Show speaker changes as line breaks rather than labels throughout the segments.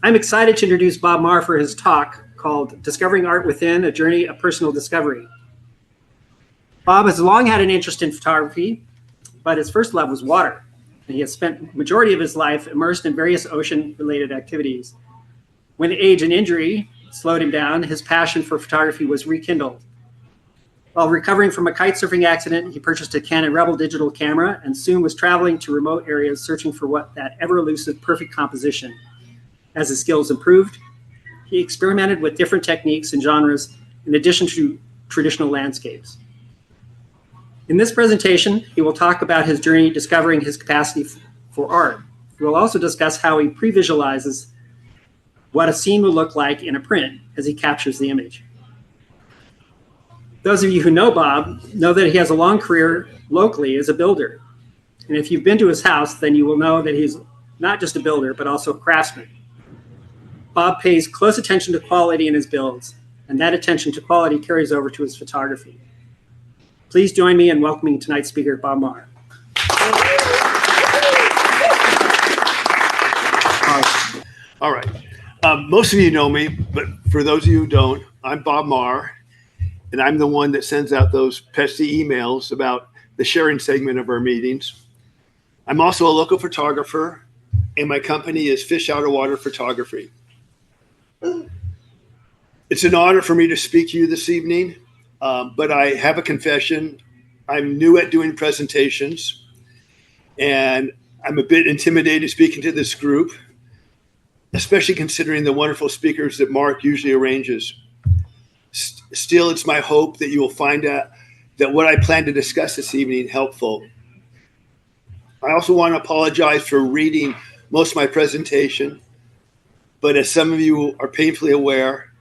I'm excited to introduce Bob Mahrer for his talk called Discovering Art Within, A Journey of Personal Discovery. Bob has long had an interest in photography, but his first love was water. And he has spent the majority of his life immersed in various ocean-related activities. When age and injury slowed him down, his passion for photography was rekindled. While recovering from a kitesurfing accident, he purchased a Canon Rebel digital camera and soon was traveling to remote areas searching for that ever-elusive perfect composition. As his skills improved, he experimented with different techniques and genres in addition to traditional landscapes. In this presentation, he will talk about his journey discovering his capacity for art. We will also discuss how he pre-visualizes what a scene will look like in a print as he captures the image. Those of you who know Bob know that he has a long career locally as a builder. And if you've been to his house, then you will know that he's not just a builder, but also a craftsman. Bob pays close attention to quality in his builds, and that attention to quality carries over to his photography. Please join me in welcoming tonight's speaker, Bob Mahrer.
All right. Most of you know me, but for those of you who don't, I'm Bob Mahrer, and I'm the one that sends out those pesky emails about the sharing segment of our meetings. I'm also a local photographer, and my company is Fish Out of Water Photography. It's an honor for me to speak to you this evening, but I have a confession. I'm new at doing presentations, and I'm a bit intimidated speaking to this group, especially considering the wonderful speakers that Mark usually arranges. Still, it's my hope that you will find out that what I plan to discuss this evening helpful. I also want to apologize for reading most of my presentation, but as some of you are painfully aware,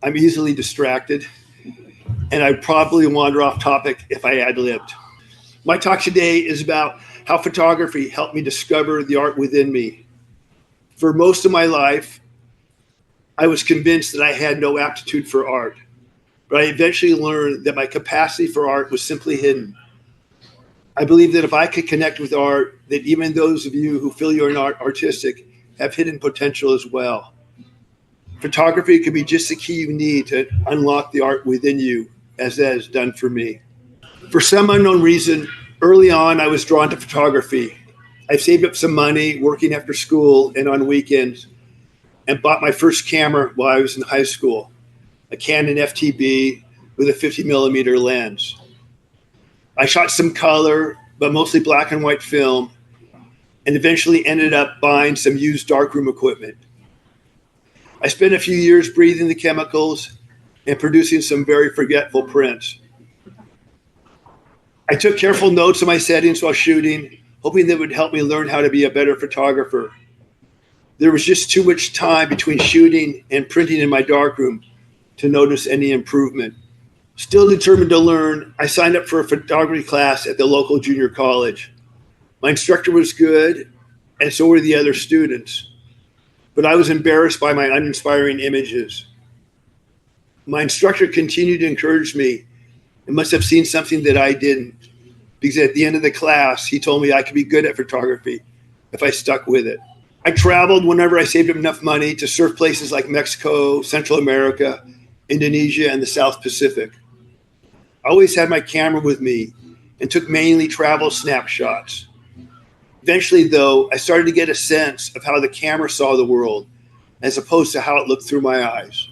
I'm easily distracted, and I'd probably wander off topic if I ad-libbed. My talk today is about how photography helped me discover the art within me. For most of my life, I was convinced that I had no aptitude for art, but I eventually learned that my capacity for art was simply hidden. I believe that if I could connect with art, that even those of you who feel you're not artistic have hidden potential as well. Photography could be just the key you need to unlock the art within you, as that has done for me. For some unknown reason, early on, I was drawn to photography. I saved up some money working after school and on weekends and bought my first camera while I was in high school, a Canon FTB with a 50 millimeter lens. I shot some color, but mostly black and white film, and eventually ended up buying some used darkroom equipment. I spent a few years breathing the chemicals and producing some very forgetful prints. I took careful notes on my settings while shooting, hoping that would help me learn how to be a better photographer. There was just too much time between shooting and printing in my darkroom to notice any improvement. Still determined to learn, I signed up for a photography class at the local junior college. My instructor was good, and so were the other students, but I was embarrassed by my uninspiring images. My instructor continued to encourage me and must have seen something that I didn't, because at the end of the class, he told me I could be good at photography if I stuck with it. I traveled whenever I saved up enough money to surf places like Mexico, Central America, Indonesia, and the South Pacific. I always had my camera with me and took mainly travel snapshots. Eventually, though, I started to get a sense of how the camera saw the world as opposed to how it looked through my eyes.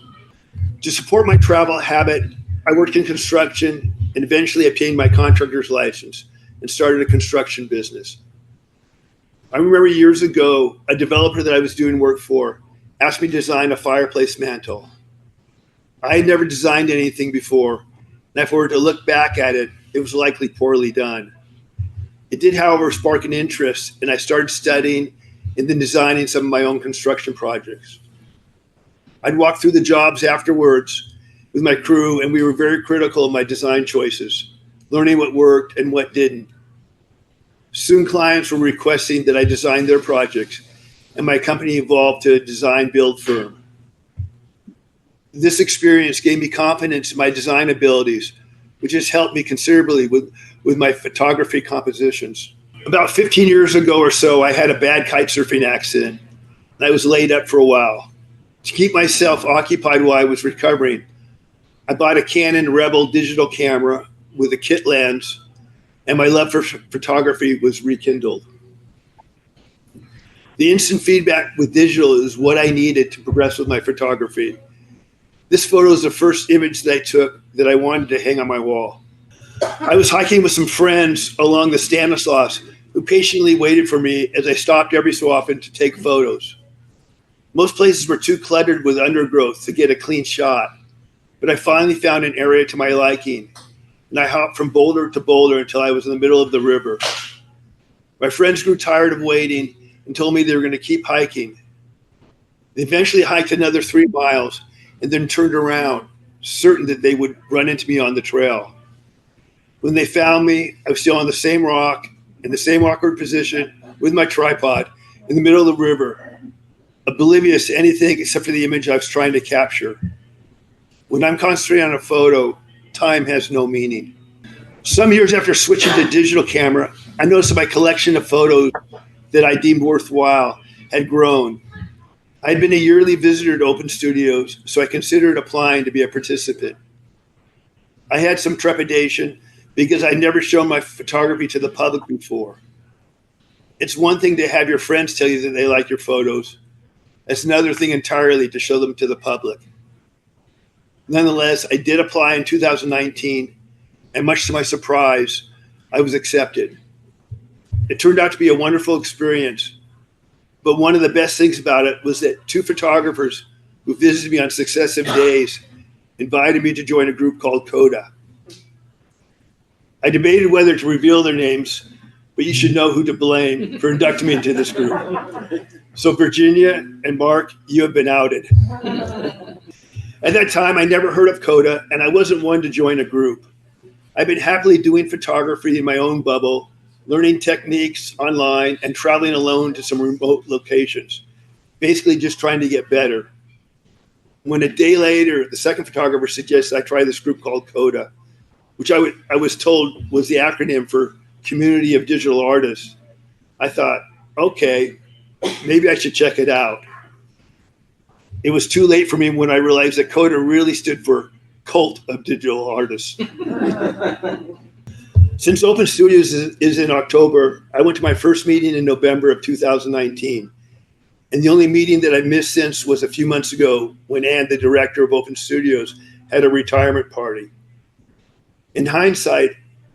To support my travel habit, I worked in construction and eventually obtained my contractor's license and started a construction business. I remember years ago, a developer that I was doing work for asked me to design a fireplace mantle. I had never designed anything before, and if I were to look back at it, it was likely poorly done. It did, however, spark an interest, and I started studying and then designing some of my own construction projects. I'd walk through the jobs afterwards with my crew, and we were very critical of my design choices, learning what worked and what didn't. Soon clients were requesting that I design their projects, and my company evolved to a design-build firm. This experience gave me confidence in my design abilities, which has helped me considerably with my photography compositions. About 15 years ago or so, I had a bad kitesurfing accident, and I was laid up for a while. To keep myself occupied while I was recovering, I bought a Canon Rebel digital camera with a kit lens, and my love for photography was rekindled. The instant feedback with digital is what I needed to progress with my photography. This photo is the first image that I took that I wanted to hang on my wall. I was hiking with some friends along the Stanislaus, who patiently waited for me as I stopped every so often to take photos. Most places were too cluttered with undergrowth to get a clean shot, but I finally found an area to my liking, and I hopped from boulder to boulder until I was in the middle of the river. My friends grew tired of waiting and told me they were going to keep hiking. They eventually hiked another 3 miles and then turned around, certain that they would run into me on the trail. When they found me, I was still on the same rock, in the same awkward position, with my tripod, in the middle of the river, oblivious to anything except for the image I was trying to capture. When I'm concentrating on a photo, time has no meaning. Some years after switching to digital camera, I noticed that my collection of photos that I deemed worthwhile had grown. I had been a yearly visitor to open studios, so I considered applying to be a participant. I had some trepidation because I'd never shown my photography to the public before. It's one thing to have your friends tell you that they like your photos. It's another thing entirely to show them to the public. Nonetheless, I did apply in 2019, and much to my surprise, I was accepted. It turned out to be a wonderful experience, but one of the best things about it was that 2 photographers who visited me on successive days invited me to join a group called CODA. I debated whether to reveal their names, but you should know who to blame for inducting me into this group. So Virginia and Mark, you have been outed. At that time, I never heard of CODA, and I wasn't one to join a group. I've been happily doing photography in my own bubble, learning techniques online, and traveling alone to some remote locations, basically just trying to get better. When a day later, the second photographer suggested I try this group called CODA, which I was told was the acronym for Community of Digital Artists, I thought, okay, maybe I should check it out. It was too late for me when I realized that CODA really stood for Cult of Digital Artists. Since Open Studios is in October, I went to my first meeting in November of 2019. And the only meeting that I've missed since was a few months ago when Ann, the director of Open Studios, had a retirement party. In hindsight,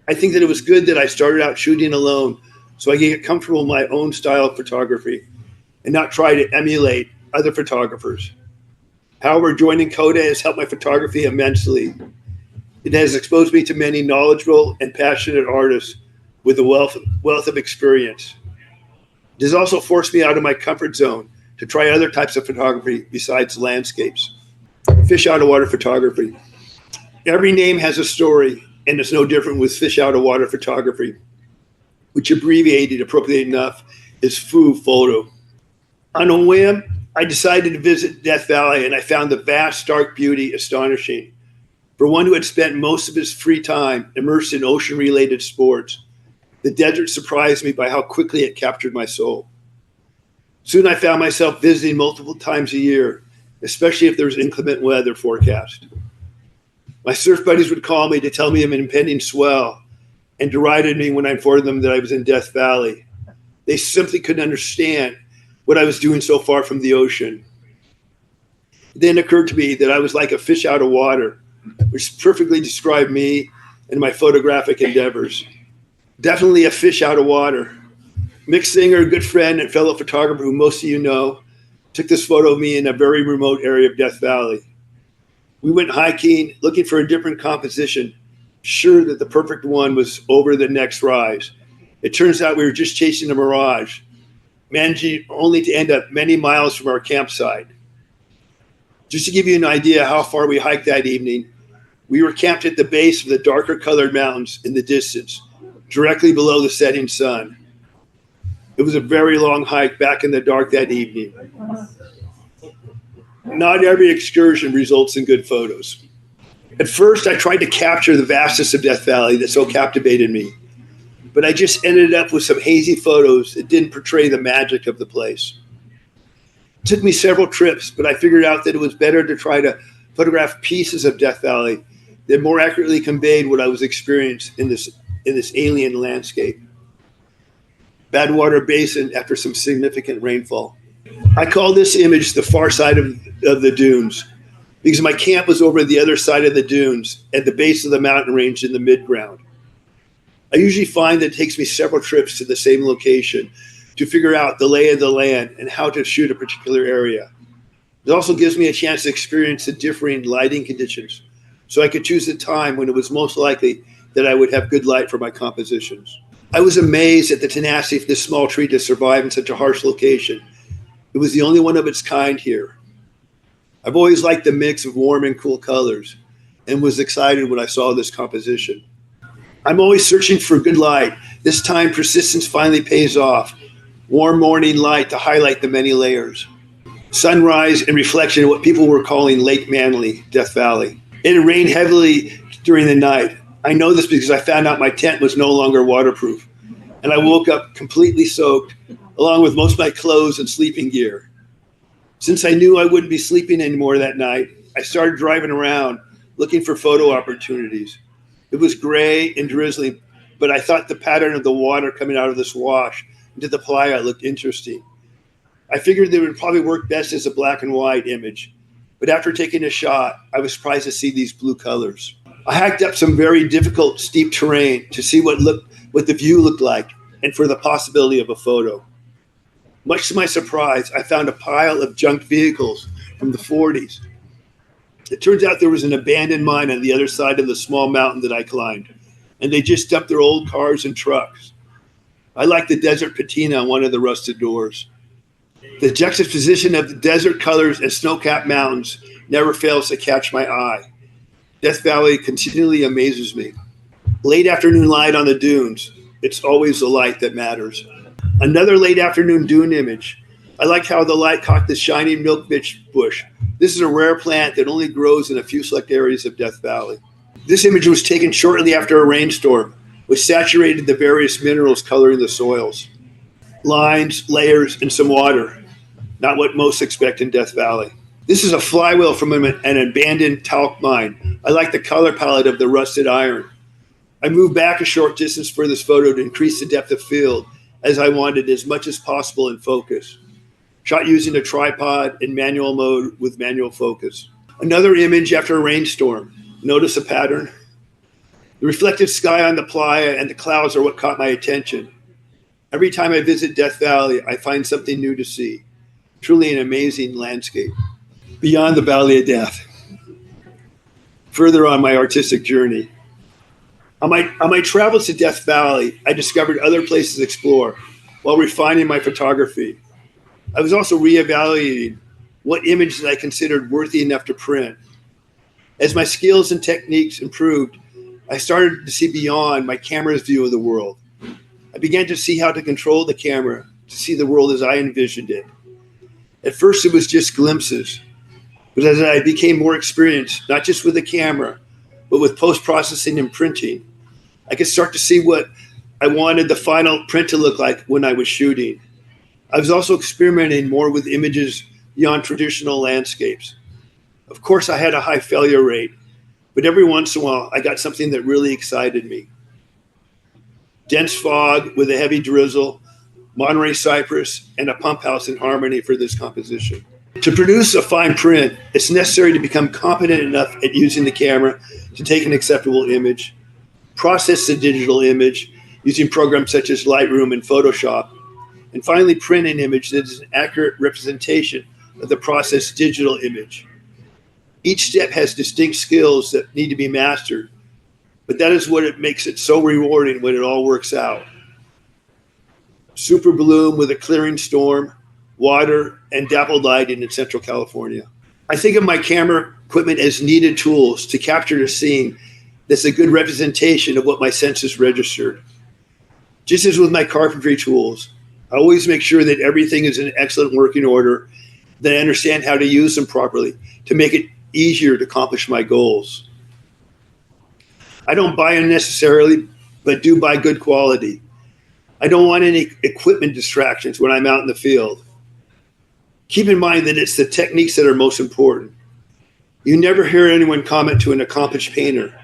I think that it was good that I started out shooting alone so I could get comfortable in my own style of photography and not try to emulate other photographers. However, joining CODA has helped my photography immensely. It has exposed me to many knowledgeable and passionate artists with a wealth of experience. It has also forced me out of my comfort zone to try other types of photography besides landscapes. Fish out of water photography. Every name has a story, and it's no different with fish out of water photography, which abbreviated appropriately enough is FOO photo. On a whim, I decided to visit Death Valley, and I found the vast, dark beauty astonishing. For one who had spent most of his free time immersed in ocean-related sports, the desert surprised me by how quickly it captured my soul. Soon I found myself visiting multiple times a year, especially if there was inclement weather forecast. My surf buddies would call me to tell me of an impending swell and derided me when I informed them that I was in Death Valley. They simply couldn't understand what I was doing so far from the ocean. It then occurred to me that I was like a fish out of water, which perfectly described me and my photographic endeavors. Definitely a fish out of water. Mick Singer, a good friend and fellow photographer who most of you know, took this photo of me in a very remote area of Death Valley. We went hiking, looking for a different composition, sure that the perfect one was over the next rise. It turns out we were just chasing a mirage, managing only to end up many miles from our campsite. Just to give you an idea how far we hiked that evening, we were camped at the base of the darker colored mountains in the distance, directly below the setting sun. It was a very long hike back in the dark that evening. Not every excursion results in good photos. At first, I tried to capture the vastness of Death Valley that so captivated me, but I just ended up with some hazy photos that didn't portray the magic of the place. It took me several trips, but I figured out that it was better to try to photograph pieces of Death Valley that more accurately conveyed what I was experiencing in this alien landscape. Badwater Basin after some significant rainfall. I call this image the far side of the dunes because my camp was over the other side of the dunes at the base of the mountain range in the mid-ground. I usually find that it takes me several trips to the same location to figure out the lay of the land and how to shoot a particular area. It also gives me a chance to experience the differing lighting conditions, so I could choose the time when it was most likely that I would have good light for my compositions. I was amazed at the tenacity of this small tree to survive in such a harsh location. It was the only one of its kind here. I've always liked the mix of warm and cool colors and was excited when I saw this composition. I'm always searching for good light. This time persistence finally pays off. Warm morning light to highlight the many layers. Sunrise and reflection of what people were calling Lake Manly, Death Valley. It had rained heavily during the night. I know this because I found out my tent was no longer waterproof, and I woke up completely soaked, along with most of my clothes and sleeping gear. Since I knew I wouldn't be sleeping anymore that night, I started driving around looking for photo opportunities. It was gray and drizzling, but I thought the pattern of the water coming out of this wash into the playa looked interesting. I figured that it would probably work best as a black and white image, but after taking a shot, I was surprised to see these blue colors. I hiked up some very difficult, steep terrain to see what the view looked like and for the possibility of a photo. Much to my surprise, I found a pile of junk vehicles from the 40s. It turns out there was an abandoned mine on the other side of the small mountain that I climbed, and they just dumped their old cars and trucks. I like the desert patina on one of the rusted doors. The juxtaposition of the desert colors and snow-capped mountains never fails to catch my eye. Death Valley continually amazes me. Late afternoon light on the dunes. It's always the light that matters. Another late afternoon dune image. I like how the light caught the shiny milkfish bush. This is a rare plant that only grows in a few select areas of Death Valley. This image was taken shortly after a rainstorm, which saturated the various minerals coloring the soils. Lines, layers, and some water. Not what most expect in Death Valley. This is a flywheel from an abandoned talc mine. I like the color palette of the rusted iron. I moved back a short distance for this photo to increase the depth of field, as I wanted as much as possible in focus. Shot using a tripod in manual mode with manual focus. Another image after a rainstorm. Notice a pattern? The reflective sky on the playa and the clouds are what caught my attention. Every time I visit Death Valley, I find something new to see. Truly an amazing landscape. Beyond the Valley of Death. Further on my artistic journey. On my travels to Death Valley, I discovered other places to explore while refining my photography. I was also reevaluating what images I considered worthy enough to print. As my skills and techniques improved, I started to see beyond my camera's view of the world. I began to see how to control the camera to see the world as I envisioned it. At first, it was just glimpses. But as I became more experienced, not just with the camera, but with post-processing and printing, I could start to see what I wanted the final print to look like when I was shooting. I was also experimenting more with images beyond traditional landscapes. Of course, I had a high failure rate, but every once in a while, I got something that really excited me. Dense fog with a heavy drizzle, Monterey cypress, and a pump house in harmony for this composition. To produce a fine print, it's necessary to become competent enough at using the camera to take an acceptable image, process the digital image using programs such as Lightroom and Photoshop, and finally print an image that is an accurate representation of the processed digital image. Each step has distinct skills that need to be mastered, but that is what it makes it so rewarding when it all works out. Super bloom with a clearing storm, water, and dappled lighting in Central California. I think of my camera equipment as needed tools to capture a scene that's a good representation of what my senses registered. Just as with my carpentry tools, I always make sure that everything is in excellent working order, that I understand how to use them properly to make it easier to accomplish my goals. I don't buy unnecessarily, but do buy good quality. I don't want any equipment distractions when I'm out in the field. Keep in mind that it's the techniques that are most important. You never hear anyone comment to an accomplished painter,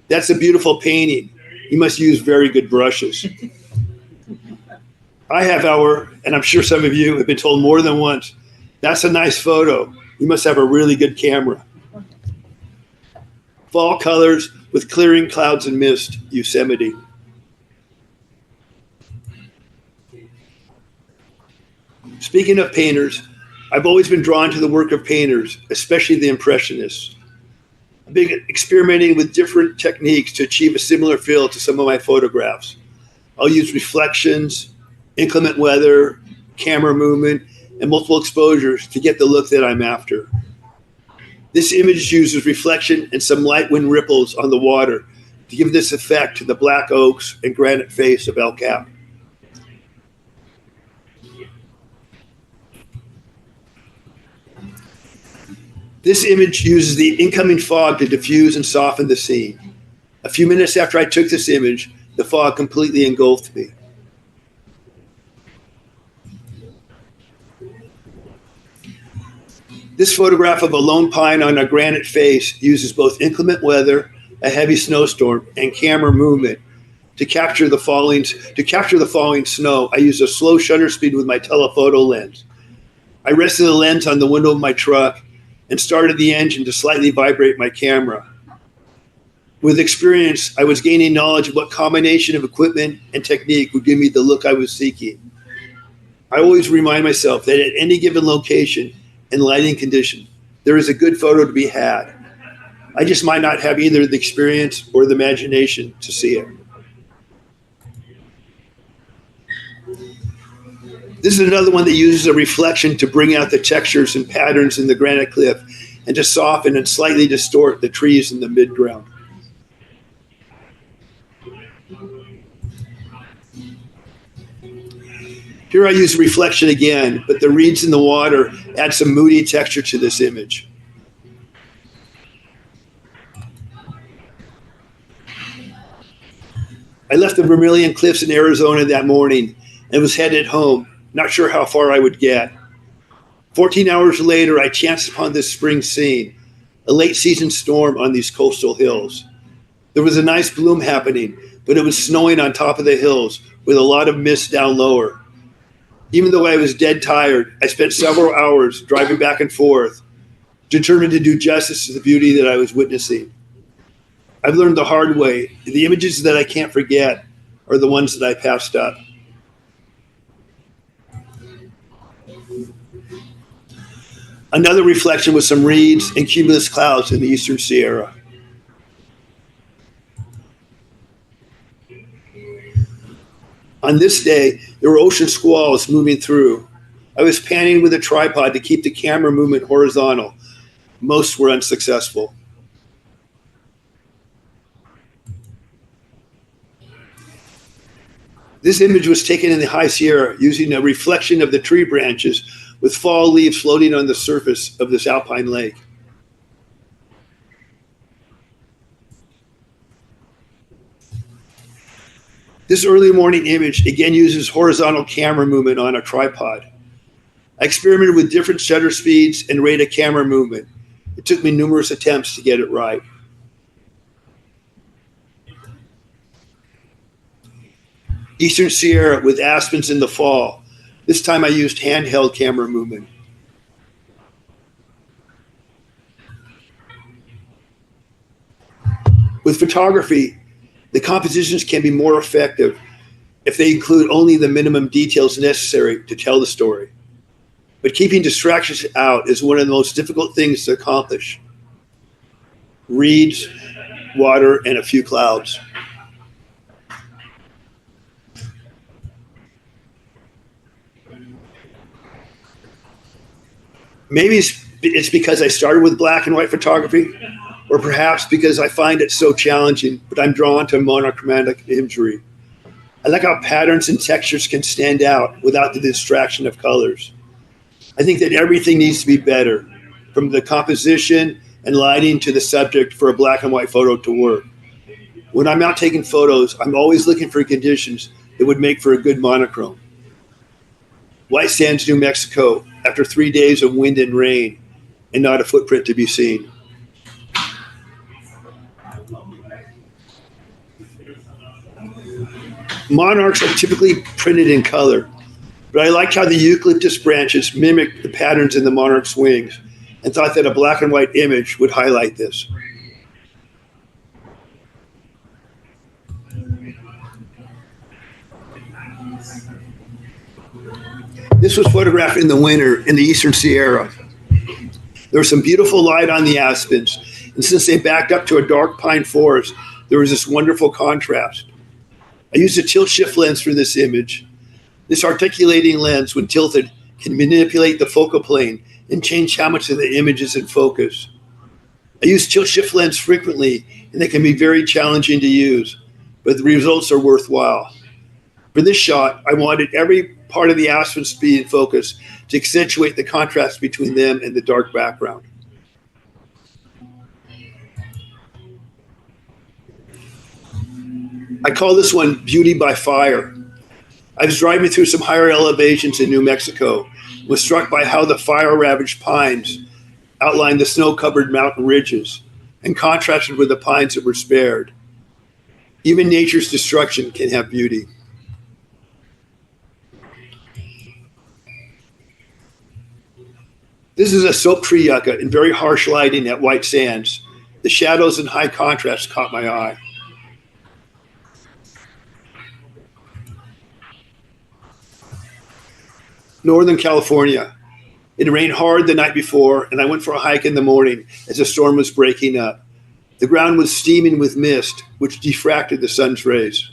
"That's a beautiful painting. You must use very good brushes." I have, however, and I'm sure some of you have been told more than once, "That's a nice photo. You must have a really good camera." Fall colors with clearing clouds and mist, Yosemite. Speaking of painters, I've always been drawn to the work of painters, especially the Impressionists. I've been experimenting with different techniques to achieve a similar feel to some of my photographs. I'll use reflections, inclement weather, camera movement, and multiple exposures to get the look that I'm after. This image uses reflection and some light wind ripples on the water to give this effect to the black oaks and granite face of El Cap. This image uses the incoming fog to diffuse and soften the scene. A few minutes after I took this image, the fog completely engulfed me. This photograph of a lone pine on a granite face uses both inclement weather, a heavy snowstorm, and camera movement to capture the falling snow. I used a slow shutter speed with my telephoto lens. I rested the lens on the window of my truck and started the engine to slightly vibrate my camera. With experience, I was gaining knowledge of what combination of equipment and technique would give me the look I was seeking. I always remind myself that at any given location and lighting condition, there is a good photo to be had. I just might not have either the experience or the imagination to see it. This is another one that uses a reflection to bring out the textures and patterns in the granite cliff and to soften and slightly distort the trees in the midground. Here I use reflection again, but the reeds in the water add some moody texture to this image. I left the Vermilion Cliffs in Arizona that morning and was headed home, not sure how far I would get. 14 hours later, I chanced upon this spring scene, a late season storm on these coastal hills. There was a nice bloom happening, but it was snowing on top of the hills with a lot of mist down lower. Even though I was dead tired, I spent several hours driving back and forth, determined to do justice to the beauty that I was witnessing. I've learned the hard way. The images that I can't forget are the ones that I passed up. Another reflection was some reeds and cumulus clouds in the Eastern Sierra. On this day, there were ocean squalls moving through. I was panning with a tripod to keep the camera movement horizontal. Most were unsuccessful. This image was taken in the High Sierra using a reflection of the tree branches with fall leaves floating on the surface of this alpine lake. This early morning image again uses horizontal camera movement on a tripod. I experimented with different shutter speeds and rate of camera movement. It took me numerous attempts to get it right. Eastern Sierra with aspens in the fall. This time I used handheld camera movement. With photography, the compositions can be more effective if they include only the minimum details necessary to tell the story. But keeping distractions out is one of the most difficult things to accomplish. Reeds, water, and a few clouds. Maybe it's because I started with black and white photography, or perhaps because I find it so challenging, but I'm drawn to monochromatic imagery. I like how patterns and textures can stand out without the distraction of colors. I think that everything needs to be better, from the composition and lighting to the subject for a black and white photo to work. When I'm out taking photos, I'm always looking for conditions that would make for a good monochrome. White Sands, New Mexico, after 3 days of wind and rain, and not a footprint to be seen. Monarchs are typically printed in color, but I liked how the eucalyptus branches mimicked the patterns in the monarch's wings and thought that a black and white image would highlight this. This was photographed in the winter in the Eastern Sierra. There was some beautiful light on the aspens, and since they backed up to a dark pine forest, there was this wonderful contrast. I used a tilt shift lens for this image. This articulating lens, when tilted, can manipulate the focal plane and change how much of the image is in focus. I use tilt shift lens frequently, and they can be very challenging to use, but the results are worthwhile. For this shot, I wanted every part of the aspens to be in focus to accentuate the contrast between them and the dark background. I call this one Beauty by Fire. I was driving through some higher elevations in New Mexico, was struck by how the fire-ravaged pines outlined the snow-covered mountain ridges and contrasted with the pines that were spared. Even nature's destruction can have beauty. This is a soap tree yucca in very harsh lighting at White Sands. The shadows and high contrast caught my eye. Northern California. It rained hard the night before, and I went for a hike in the morning as the storm was breaking up. The ground was steaming with mist, which diffracted the sun's rays.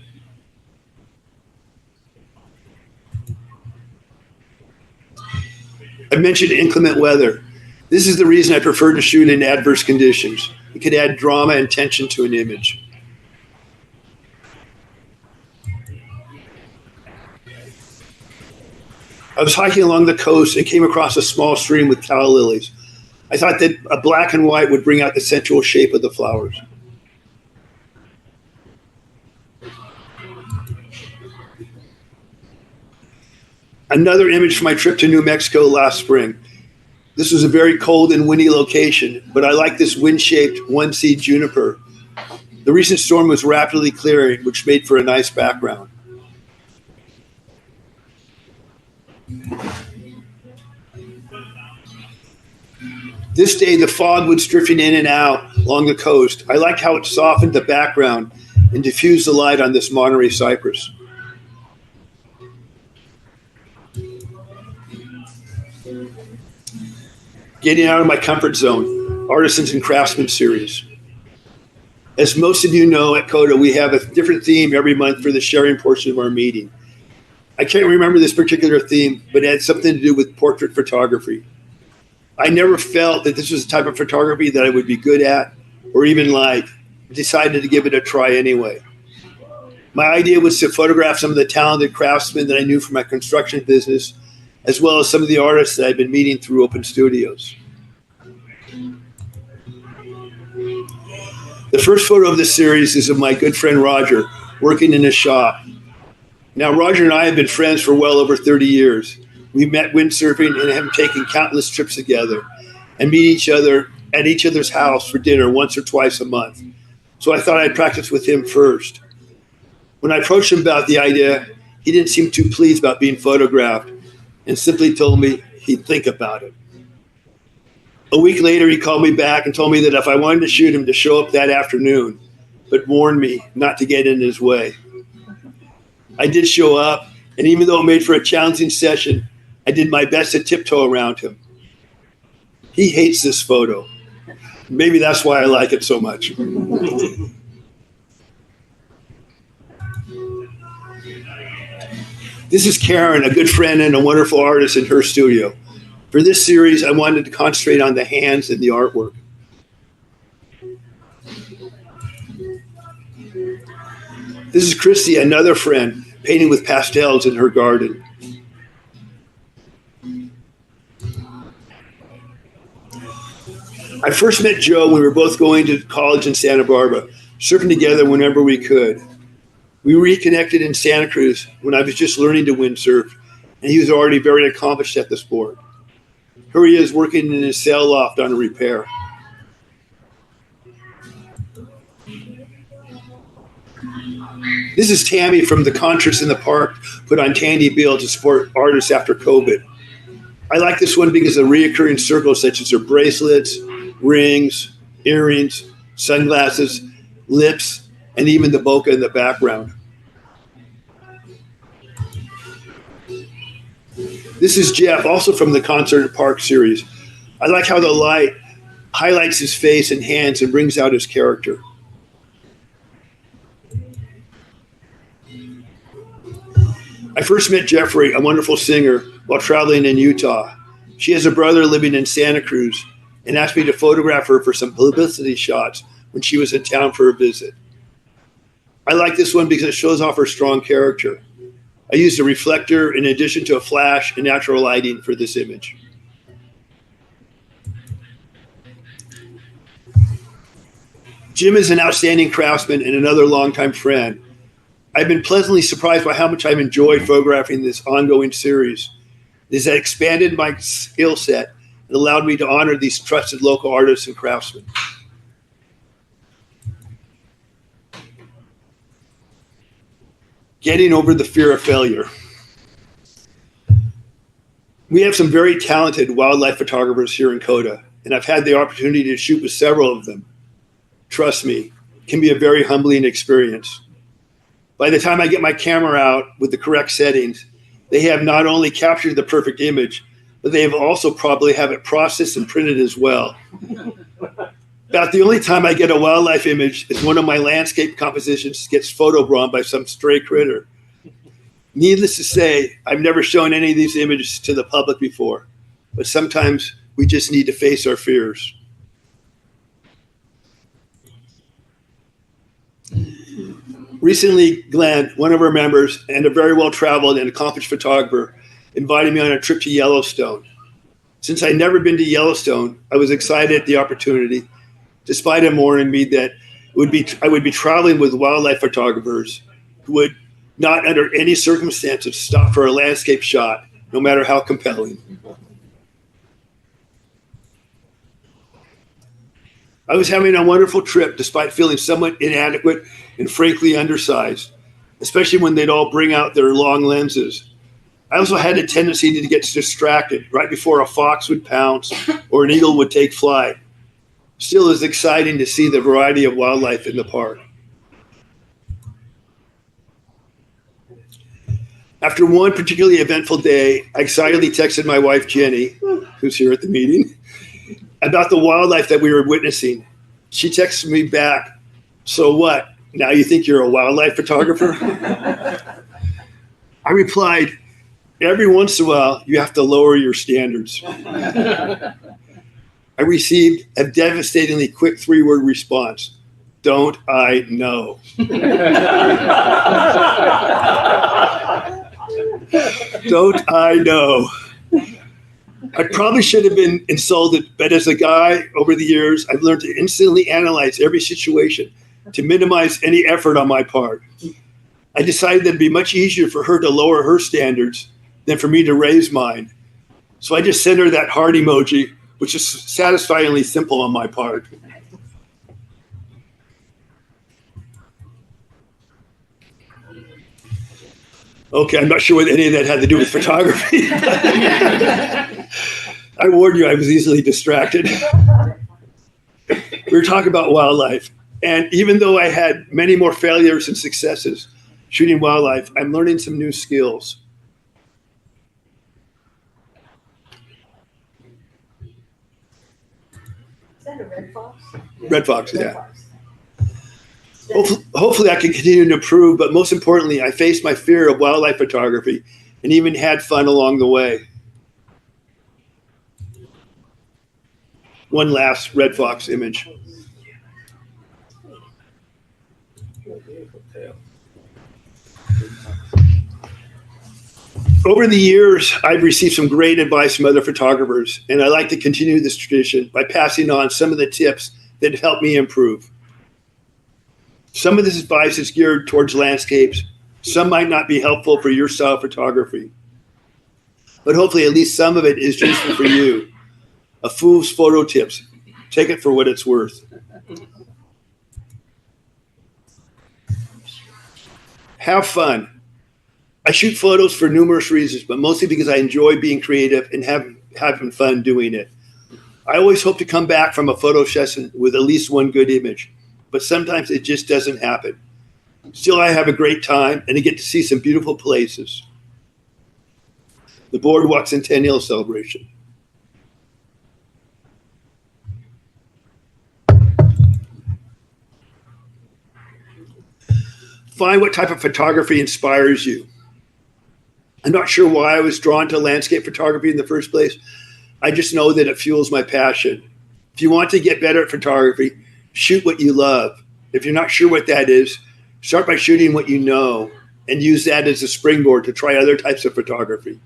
I mentioned inclement weather. This is the reason I prefer to shoot in adverse conditions. It could add drama and tension to an image. I was hiking along the coast and came across a small stream with calla lilies. I thought that a black and white would bring out the sensual shape of the flowers. Another image from my trip to New Mexico last spring. This was a very cold and windy location, but I like this wind-shaped one-seed juniper. The recent storm was rapidly clearing, which made for a nice background. This day, the fog was drifting in and out along the coast. I liked how it softened the background and diffused the light on this Monterey cypress. Getting out of my comfort zone, Artisans and Craftsmen series. As most of you know, at CODA, we have a different theme every month for the sharing portion of our meeting. I can't remember this particular theme, but it had something to do with portrait photography. I never felt that this was the type of photography that I would be good at or even like. Decided to give it a try anyway. My idea was to photograph some of the talented craftsmen that I knew from my construction business, as well as some of the artists that I've been meeting through open studios. The first photo of this series is of my good friend Roger, working in his shop. Now, Roger and I have been friends for well over 30 years. We've met windsurfing and have taken countless trips together and meet each other at each other's house for dinner once or twice a month. So I thought I'd practice with him first. When I approached him about the idea, he didn't seem too pleased about being photographed and simply told me he'd think about it. A week later, he called me back and told me that if I wanted to shoot him, to show up that afternoon, but warned me not to get in his way. I did show up, and even though it made for a challenging session, I did my best to tiptoe around him. He hates this photo. Maybe that's why I like it so much. This is Karen, a good friend and a wonderful artist in her studio. For this series, I wanted to concentrate on the hands and the artwork. This is Christy, another friend, painting with pastels in her garden. I first met Joe when we were both going to college in Santa Barbara, surfing together whenever we could. We reconnected in Santa Cruz when I was just learning to windsurf, and he was already very accomplished at the sport. Here he is working in his sail loft on a repair. This is Tammy from the concerts in the park put on Tandy Beal to support artists after COVID. I like this one because of reoccurring circles such as her bracelets, rings, earrings, sunglasses, lips, and even the bokeh in the background. This is Jeff, also from the Concert at Park series. I like how the light highlights his face and hands and brings out his character. I first met Jeffrey, a wonderful singer, while traveling in Utah. She has a brother living in Santa Cruz and asked me to photograph her for some publicity shots when she was in town for a visit. I like this one because it shows off her strong character. I used a reflector in addition to a flash and natural lighting for this image. Jim is an outstanding craftsman and another longtime friend. I've been pleasantly surprised by how much I've enjoyed photographing this ongoing series. It has expanded my skill set and allowed me to honor these trusted local artists and craftsmen. Getting over the fear of failure. We have some very talented wildlife photographers here in Coda, and I've had the opportunity to shoot with several of them. Trust me, it can be a very humbling experience. By the time I get my camera out with the correct settings, they have not only captured the perfect image, but they have also probably have it processed and printed as well. About the only time I get a wildlife image is one of my landscape compositions gets photobombed by some stray critter. Needless to say, I've never shown any of these images to the public before, but sometimes we just need to face our fears. Recently, Glenn, one of our members and a very well-traveled and accomplished photographer, invited me on a trip to Yellowstone. Since I'd never been to Yellowstone, I was excited at the opportunity, despite him warning me that I would be traveling with wildlife photographers who would not under any circumstances stop for a landscape shot, no matter how compelling. I was having a wonderful trip despite feeling somewhat inadequate and frankly undersized, especially when they'd all bring out their long lenses. I also had a tendency to get distracted right before a fox would pounce or an eagle would take flight. Still, it was exciting to see the variety of wildlife in the park. After one particularly eventful day, I excitedly texted my wife, Jenny, who's here at the meeting, about the wildlife that we were witnessing. She texted me back, "So what? Now you think you're a wildlife photographer?" I replied, "Every once in a while, you have to lower your standards." I received a devastatingly quick 3-word response. "Don't I know?" Don't I know? I probably should have been insulted, but as a guy over the years, I've learned to instantly analyze every situation to minimize any effort on my part. I decided that it'd be much easier for her to lower her standards than for me to raise mine. So I just sent her that heart emoji, which is satisfyingly simple on my part. Okay, I'm not sure what any of that had to do with photography. I warned you I was easily distracted. We were talking about wildlife. And even though I had many more failures and successes shooting wildlife, I'm learning some new skills.
Is that a red fox?
Red fox, yeah.
Red fox.
Hopefully I can continue to improve, but most importantly, I faced my fear of wildlife photography and even had fun along the way. One last red fox image. Over the years, I've received some great advice from other photographers, and I like to continue this tradition by passing on some of the tips that help me improve. Some of this advice is geared towards landscapes. Some might not be helpful for your style of photography, but hopefully at least some of it is useful for you. A fool's photo tips. Take it for what it's worth. Have fun. I shoot photos for numerous reasons, but mostly because I enjoy being creative and having fun doing it. I always hope to come back from a photo session with at least one good image, but sometimes it just doesn't happen. Still, I have a great time and I get to see some beautiful places. The Boardwalk Centennial Celebration. Find what type of photography inspires you. I'm not sure why I was drawn to landscape photography in the first place. I just know that it fuels my passion. If you want to get better at photography, shoot what you love. If you're not sure what that is, start by shooting what you know and use that as a springboard to try other types of photography.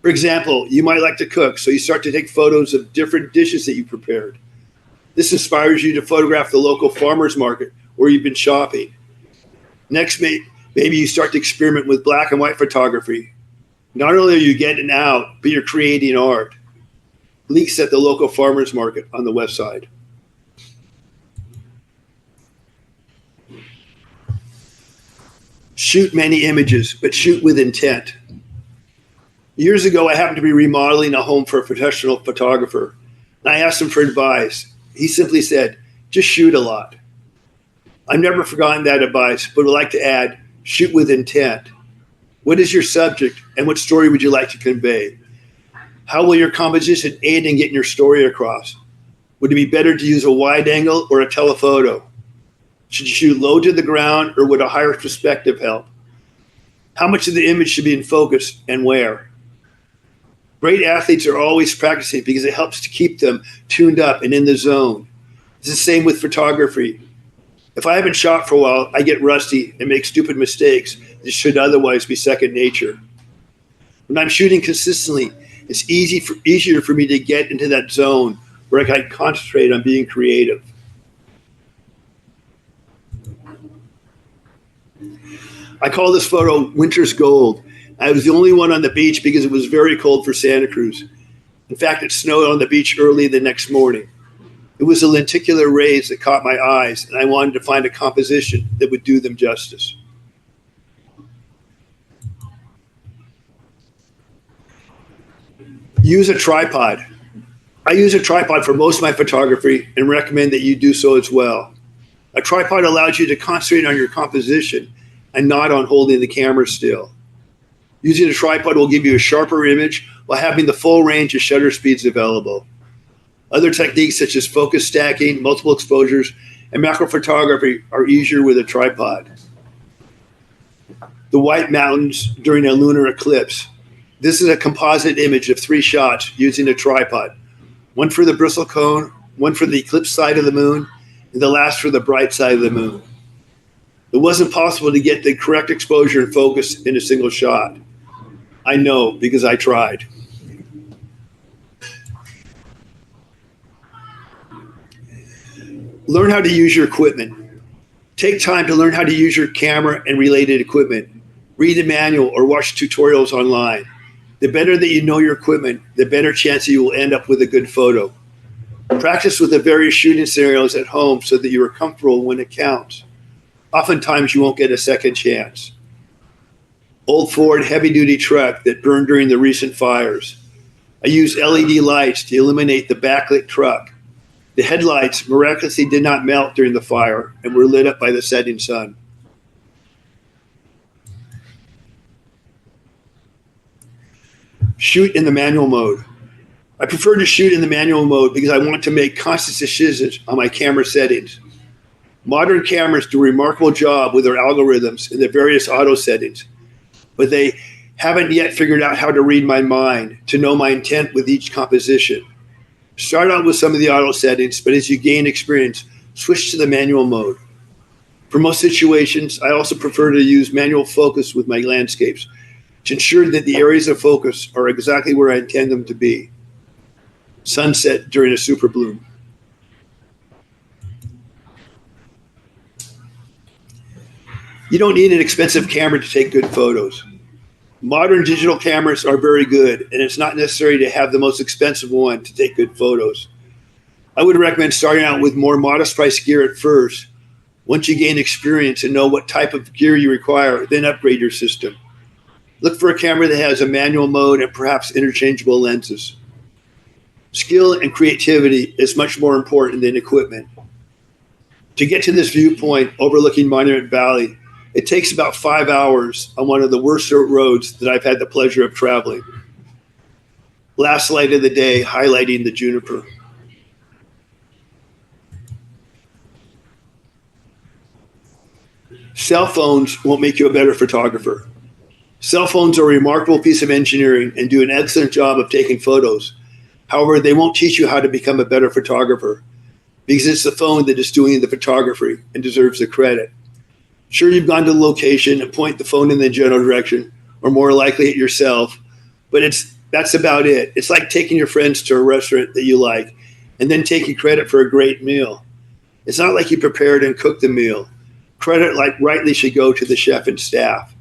For example, you might like to cook, so you start to take photos of different dishes that you prepared. This inspires you to photograph the local farmer's market where you've been shopping. Next, maybe you start to experiment with black and white photography. Not only are you getting out, but you're creating art. Leaks at the local farmer's market on the west side. Shoot many images, but shoot with intent. Years ago, I happened to be remodeling a home for a professional photographer, and I asked him for advice. He simply said, just shoot a lot. I've never forgotten that advice, but would like to add, shoot with intent. What is your subject, and what story would you like to convey? How will your composition aid in getting your story across? Would it be better to use a wide angle or a telephoto? Should you shoot low to the ground, or would a higher perspective help? How much of the image should be in focus and where? Great athletes are always practicing because it helps to keep them tuned up and in the zone. It's the same with photography. If I haven't shot for a while, I get rusty and make stupid mistakes that should otherwise be second nature. When I'm shooting consistently, it's easier for me to get into that zone where I can concentrate on being creative. I call this photo Winter's Gold. I was the only one on the beach because it was very cold for Santa Cruz. In fact, it snowed on the beach early the next morning. It was the lenticular rays that caught my eyes, and I wanted to find a composition that would do them justice. Use a tripod. I use a tripod for most of my photography and recommend that you do so as well. A tripod allows you to concentrate on your composition and not on holding the camera still. Using a tripod will give you a sharper image while having the full range of shutter speeds available. Other techniques such as focus stacking, multiple exposures, and macro photography are easier with a tripod. The White Mountains during a lunar eclipse. This is a composite image of 3 shots using a tripod. One for the bristle cone, one for the eclipse side of the moon, and the last for the bright side of the moon. It wasn't possible to get the correct exposure and focus in a single shot. I know because I tried. Learn how to use your equipment. Take time to learn how to use your camera and related equipment. Read the manual or watch tutorials online. The better that you know your equipment, the better chance that you will end up with a good photo. Practice with the various shooting scenarios at home so that you are comfortable when it counts. Oftentimes you won't get a second chance. Old Ford heavy-duty truck that burned during the recent fires. I used LED lights to illuminate the backlit truck. The headlights miraculously did not melt during the fire and were lit up by the setting sun. Shoot in the manual mode. I prefer to shoot in the manual mode because I want to make conscious decisions on my camera settings. Modern cameras do a remarkable job with their algorithms in the various auto settings, but they haven't yet figured out how to read my mind, to know my intent with each composition. Start out with some of the auto settings, but as you gain experience, switch to the manual mode. For most situations, I also prefer to use manual focus with my landscapes to ensure that the areas of focus are exactly where I intend them to be. Sunset during a super bloom. You don't need an expensive camera to take good photos. Modern digital cameras are very good, and it's not necessary to have the most expensive one to take good photos. I would recommend starting out with more modest price gear at first. Once you gain experience and know what type of gear you require, then upgrade your system. Look for a camera that has a manual mode and perhaps interchangeable lenses. Skill and creativity is much more important than equipment. To get to this viewpoint overlooking Monument Valley, it takes about 5 hours on one of the worst dirt roads that I've had the pleasure of traveling. Last light of the day, highlighting the juniper. Cell phones won't make you a better photographer. Cell phones are a remarkable piece of engineering and do an excellent job of taking photos. However, they won't teach you how to become a better photographer because it's the phone that is doing the photography and deserves the credit. Sure, you've gone to the location and point the phone in the general direction, or more likely at yourself, but that's about it. It's like taking your friends to a restaurant that you like and then taking credit for a great meal. It's not like you prepared and cooked the meal. Credit, like rightly, should go to the chef and staff.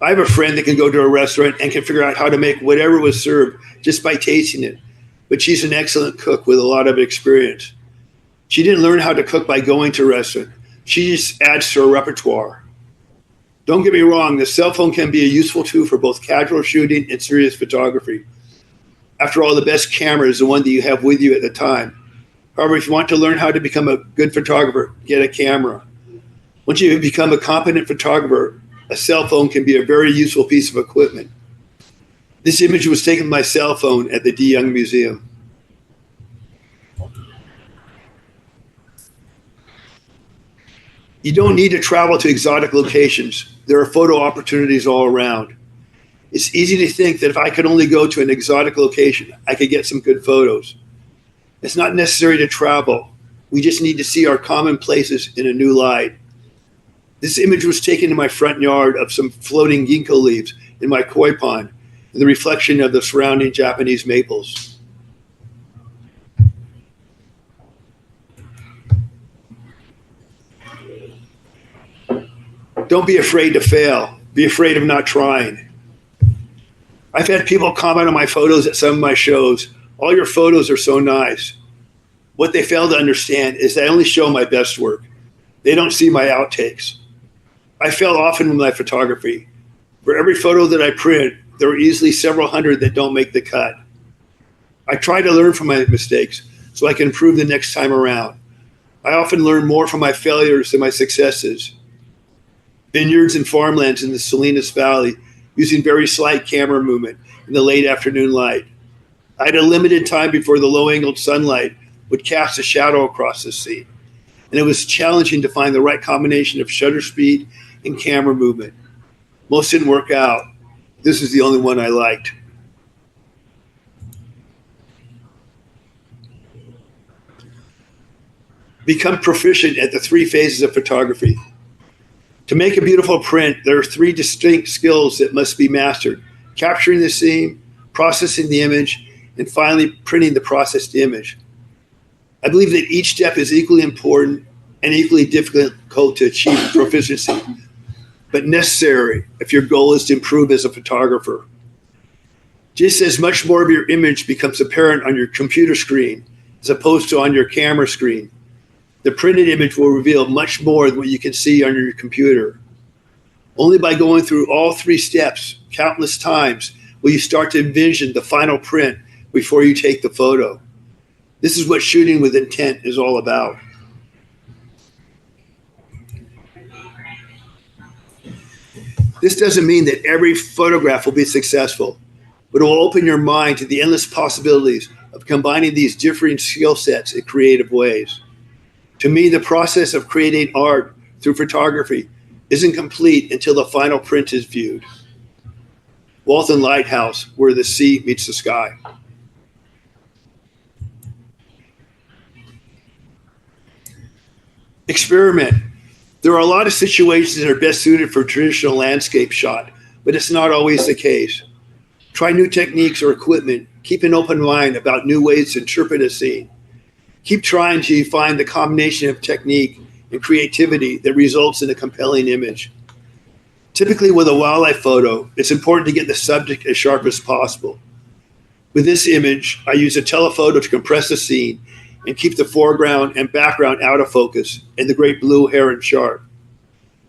I have a friend that can go to a restaurant and can figure out how to make whatever was served just by tasting it, but she's an excellent cook with a lot of experience. She didn't learn how to cook by going to a restaurant. She just adds to her repertoire. Don't get me wrong, the cell phone can be a useful tool for both casual shooting and serious photography. After all, the best camera is the one that you have with you at the time. However, if you want to learn how to become a good photographer, get a camera. Once you become a competent photographer, a cell phone can be a very useful piece of equipment. This image was taken with my cell phone at the De Young Museum. You don't need to travel to exotic locations. There are photo opportunities all around. It's easy to think that if I could only go to an exotic location, I could get some good photos. It's not necessary to travel. We just need to see our common places in a new light. This image was taken in my front yard of some floating ginkgo leaves in my koi pond and the reflection of the surrounding Japanese maples. Don't be afraid to fail. Be afraid of not trying. I've had people comment on my photos at some of my shows. All your photos are so nice. What they fail to understand is I only show my best work. They don't see my outtakes. I fail often with my photography. For every photo that I print, there are easily several hundred that don't make the cut. I try to learn from my mistakes so I can improve the next time around. I often learn more from my failures than my successes. Vineyards and farmlands in the Salinas Valley using very slight camera movement in the late afternoon light. I had a limited time before the low-angled sunlight would cast a shadow across the scene, and it was challenging to find the right combination of shutter speed and camera movement. Most didn't work out. This is the only one I liked. Become proficient at the 3 phases of photography. To make a beautiful print, there are 3 distinct skills that must be mastered: capturing the scene, processing the image, and finally printing the processed image. I believe that each step is equally important and equally difficult to achieve proficiency, but necessary if your goal is to improve as a photographer. Just as much more of your image becomes apparent on your computer screen as opposed to on your camera screen, the printed image will reveal much more than what you can see on your computer. Only by going through all 3 steps countless times will you start to envision the final print before you take the photo. This is what shooting with intent is all about. This doesn't mean that every photograph will be successful, but it will open your mind to the endless possibilities of combining these differing skill sets in creative ways. To me, the process of creating art through photography isn't complete until the final print is viewed. Walton Lighthouse, where the sea meets the sky. Experiment. There are a lot of situations that are best suited for traditional landscape shot, but it's not always the case. Try new techniques or equipment. Keep an open mind about new ways to interpret a scene. Keep trying till you find the combination of technique and creativity that results in a compelling image. Typically with a wildlife photo, it's important to get the subject as sharp as possible. With this image, I use a telephoto to compress the scene and keep the foreground and background out of focus and the great blue heron sharp.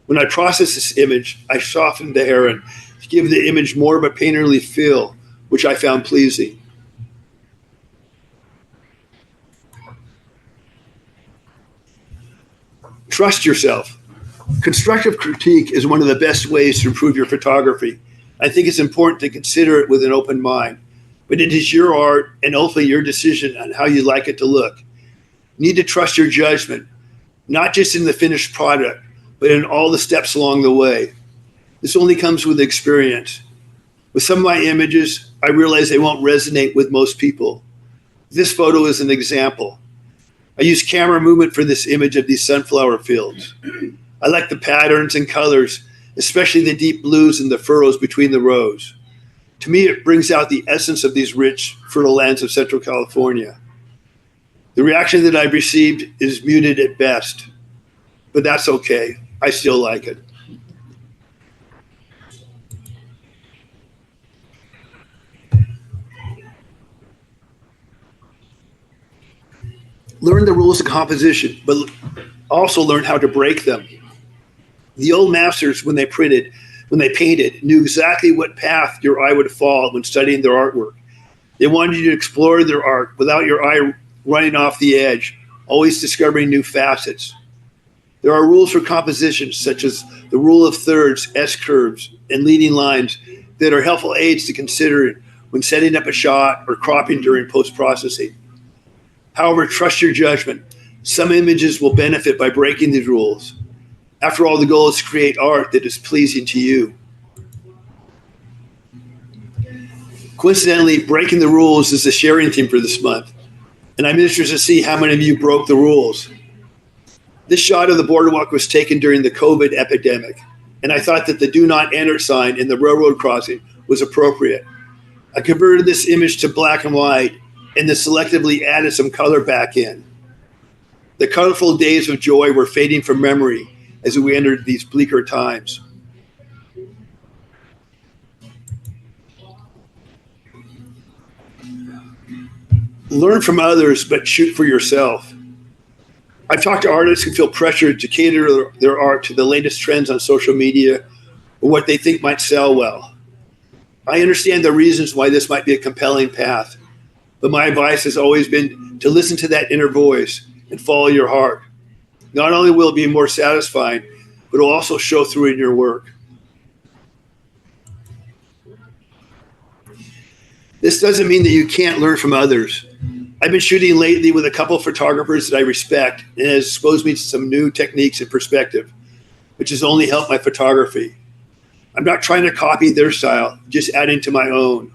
When I process this image, I soften the heron to give the image more of a painterly feel, which I found pleasing. Trust yourself. Constructive critique is one of the best ways to improve your photography. I think it's important to consider it with an open mind, but it is your art and ultimately your decision on how you like it to look. You need to trust your judgment, not just in the finished product, but in all the steps along the way. This only comes with experience. With some of my images, I realize they won't resonate with most people. This photo is an example. I used camera movement for this image of these sunflower fields. I like the patterns and colors, especially the deep blues and the furrows between the rows. To me, it brings out the essence of these rich, fertile lands of Central California. The reaction that I've received is muted at best, but that's okay. I still like it. Learn the rules of composition, but also learn how to break them. The old masters, when they painted, knew exactly what path your eye would follow when studying their artwork. They wanted you to explore their art without your eye running off the edge, always discovering new facets. There are rules for composition, such as the rule of thirds, S-curves, and leading lines that are helpful aids to consider when setting up a shot or cropping during post-processing. However, trust your judgment. Some images will benefit by breaking these rules. After all, the goal is to create art that is pleasing to you. Coincidentally, breaking the rules is the sharing theme for this month, and I'm interested to see how many of you broke the rules. This shot of the boardwalk was taken during the COVID epidemic, and I thought that the do not enter sign in the railroad crossing was appropriate. I converted this image to black and white and then selectively added some color back in. The colorful days of joy were fading from memory as we entered these bleaker times. Learn from others, but shoot for yourself. I've talked to artists who feel pressured to cater their art to the latest trends on social media or what they think might sell well. I understand the reasons why this might be a compelling path, but my advice has always been to listen to that inner voice and follow your heart. Not only will it be more satisfying, but it will also show through in your work. This doesn't mean that you can't learn from others. I've been shooting lately with a couple of photographers that I respect, and it has exposed me to some new techniques and perspective, which has only helped my photography. I'm not trying to copy their style, just adding to my own.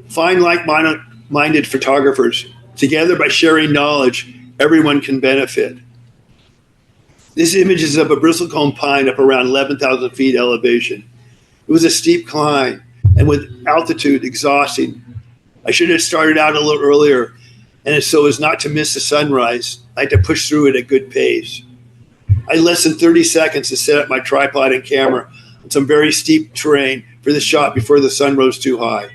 Find like-minded photographers. Together, by sharing knowledge, everyone can benefit. This image is of a bristlecone pine up around 11,000 feet elevation. It was a steep climb, and with altitude exhausting. I should have started out a little earlier, and so as not to miss the sunrise, I had to push through it at a good pace. I had less than 30 seconds to set up my tripod and camera on some very steep terrain for the shot before the sun rose too high,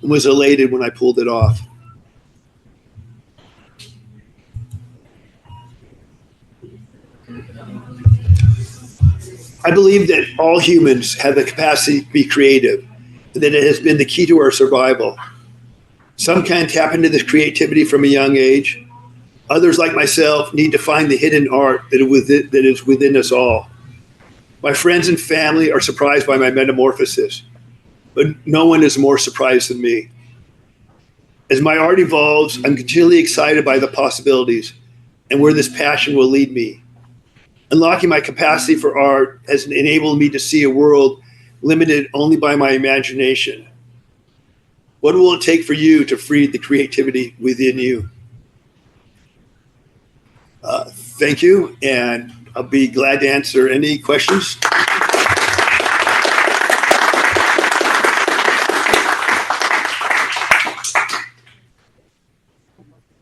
and was elated when I pulled it off. I believe that all humans have the capacity to be creative, and that it has been the key to our survival. Some can tap into this creativity from a young age. Others, like myself, need to find the hidden art that is within us all. My friends and family are surprised by my metamorphosis, but no one is more surprised than me. As my art evolves, I'm continually excited by the possibilities and where this passion will lead me. Unlocking my capacity for art has enabled me to see a world limited only by my imagination. What will it take for you to free the creativity within you? Thank you, and I'll be glad to answer any questions.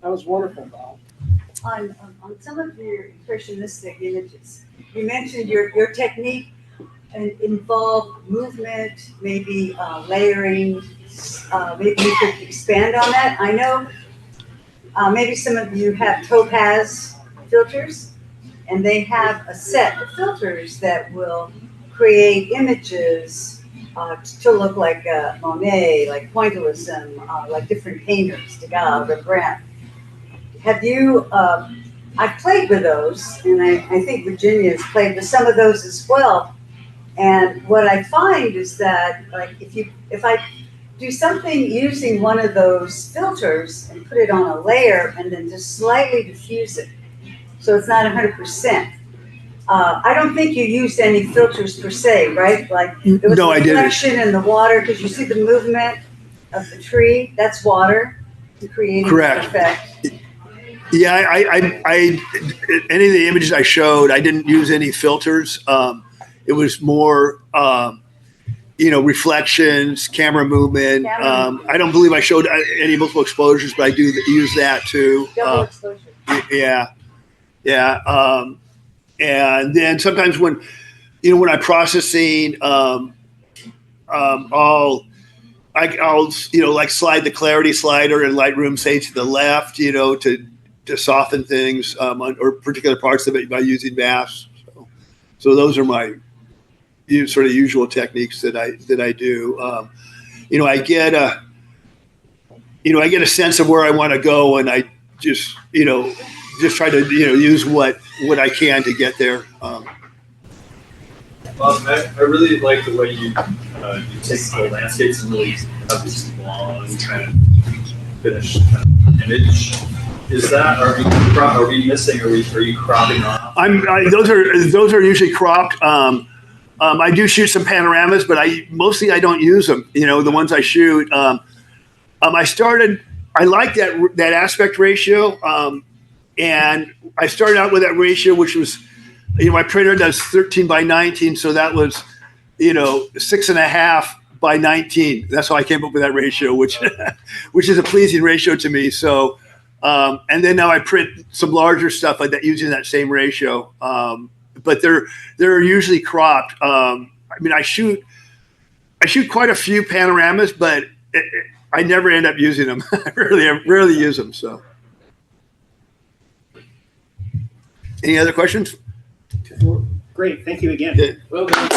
That was wonderful, Bob.
On some of your impressionistic images, you mentioned your technique involve movement, maybe layering. Maybe you could expand on that. I know maybe some of you have topaz filters, and they have a set of filters that will create images to look like Monet, like pointillism, like different painters, Degas, Rembrandt. Have you? I've played with those, and I think Virginia has played with some of those as well. And what I find is that, like, if I do something using one of those filters and put it on a layer and then just slightly diffuse it, so it's not 100%. I don't think you used any filters per se, right? Like there was
No, I didn't.
reflection in the water because you see the movement of the tree. That's water creating
Correct.
the effect.
Yeah, I any of the images I showed, I didn't use any filters. It was more, reflections, camera movement. I don't believe I showed any multiple exposures, but I do use that too.
Double exposure.
Yeah. And then sometimes when I'm processing, I'll like slide the clarity slider in Lightroom, say to the left, to soften things or particular parts of it by using masks. So those are my sort of usual techniques that I do. I get a sense of where I want to go, and I just try to use what I can to get there.
Bob, I really like the way you take the landscapes and really have this long kind of finished kind of image. Is that are we missing? Are you cropping off?
Those are usually cropped. I do shoot some panoramas, but I don't use them. The ones I shoot. I like that aspect ratio, and I started out with that ratio, which was, my printer does 13 by 19, so that was, 6.5 by 19. That's how I came up with that ratio, which is a pleasing ratio to me. So, and then now I print some larger stuff like that using that same ratio. But they're usually cropped. I shoot quite a few panoramas, but I never end up using them. I rarely use them. So, any other questions?
Great, thank you again.
Okay.
Well done.